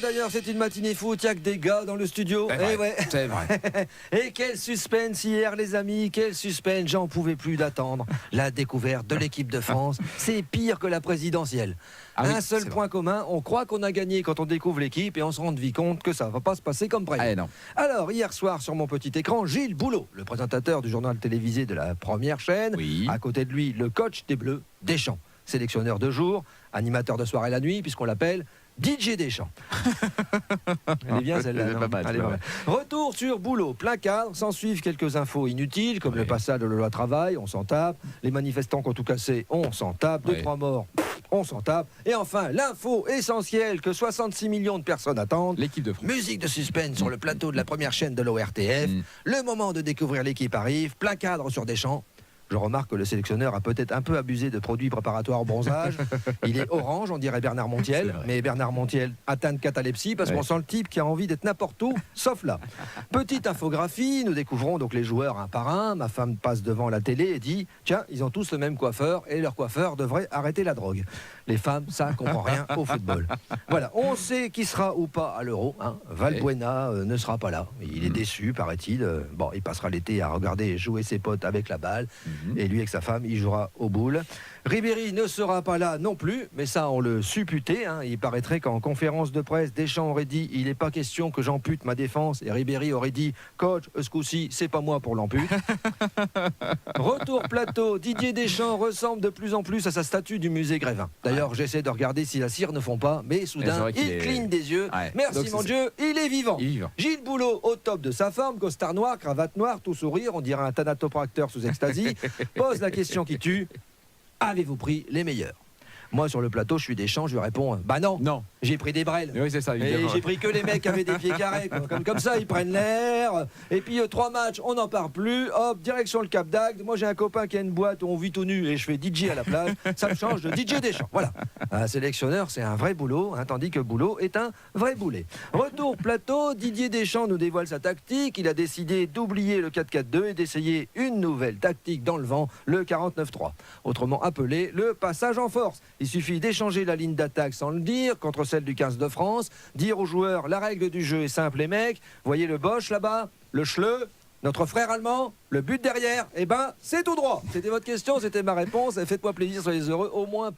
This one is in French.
d'ailleurs, c'est une matinée foot, il n'y a que des gars dans le studio. C'est vrai. Et quel suspense hier, les amis, quel suspense, j'en pouvais plus d'attendre. La découverte de l'équipe de France, c'est pire que la présidentielle. Un seul point commun, on croit qu'on a gagné quand on découvre l'équipe et on se rend vite compte que ça ne va pas se passer comme prévu. Non. Alors, hier soir, sur mon petit écran, Gilles Boulot, le présentateur du journal télévisé de la première chaîne. Oui. À côté de lui, le coach des Bleus, Deschamps. Sélectionneur de jour, animateur de soirée la nuit, puisqu'on l'appelle DJ Deschamps. Elle est bien celle-là. Elle est pas mal, Elle est pas mal. Retour sur Boulot, plein cadre, s'en suivent quelques infos inutiles, comme le passage de la loi travail, on s'en tape. Les manifestants qui ont tout cassé, on s'en tape. 2-3 morts, on s'en tape. Et enfin, l'info essentielle que 66 millions de personnes attendent. L'équipe de France. Musique de suspense sur le plateau de la première chaîne de l'ORTF. Le moment de découvrir l'équipe arrive, plein cadre sur Deschamps. Je remarque que le sélectionneur a peut-être un peu abusé de produits préparatoires au bronzage. Il est orange, on dirait Bernard Montiel. Mais Bernard Montiel atteint de catalepsie parce qu'on sent le type qui a envie d'être n'importe où, sauf là. Petite infographie, nous découvrons donc les joueurs un par un. Ma femme passe devant la télé et dit « Tiens, ils ont tous le même coiffeur et leur coiffeur devrait arrêter la drogue. » Les femmes, ça comprend rien au football. Voilà, on sait qui sera ou pas à l'Euro. Valbuena ne sera pas là. Il est déçu, paraît-il. Bon, il passera l'été à regarder jouer ses potes avec la balle. Et lui, avec sa femme, il jouera aux boules. Ribéry ne sera pas là non plus, mais ça, on le supputait. Il paraîtrait qu'en conférence de presse, Deschamps aurait dit « Il n'est pas question que j'ampute ma défense ». Et Ribéry aurait dit « Coach, ce coup-ci, c'est pas moi pour l'ampute ». Retour plateau, Didier Deschamps ressemble de plus en plus à sa statue du musée Grévin. D'ailleurs, j'essaie de regarder si la cire ne fond pas, mais soudain, il cligne des yeux. Merci mon Dieu, il est vivant. Gilles Boulot, au top de sa forme, costard noir, cravate noire, tout sourire, on dirait un thanatopracteur sous ecstasy, pose la question qui tue. Avez-vous pris les meilleurs? Moi, sur le plateau, je suis Deschamps, je lui réponds bah non, j'ai pris des brels. Oui, c'est ça, et j'ai pris que les mecs qui avaient des pieds carrés. Comme ça, ils prennent l'air. Et puis, 3 matchs, on n'en parle plus. Hop, direction le Cap d'Agde. Moi, j'ai un copain qui a une boîte où on vit tout nu et je fais DJ à la plage. Ça me change de DJ Deschamps. Voilà. Un sélectionneur, c'est un vrai boulot, tandis que Boulot est un vrai boulet. Retour plateau, Didier Deschamps nous dévoile sa tactique. Il a décidé d'oublier le 4-4-2 et d'essayer une nouvelle tactique dans le vent, le 49-3. Autrement appelé le passage en force. Il suffit d'échanger la ligne d'attaque sans le dire contre celle du 15 de France, dire aux joueurs la règle du jeu est simple les mecs, voyez le Bosch là-bas, le Schleu, notre frère allemand, le but derrière, eh ben c'est tout droit. C'était votre question, c'était ma réponse, et faites-moi plaisir, soyez heureux, au moins.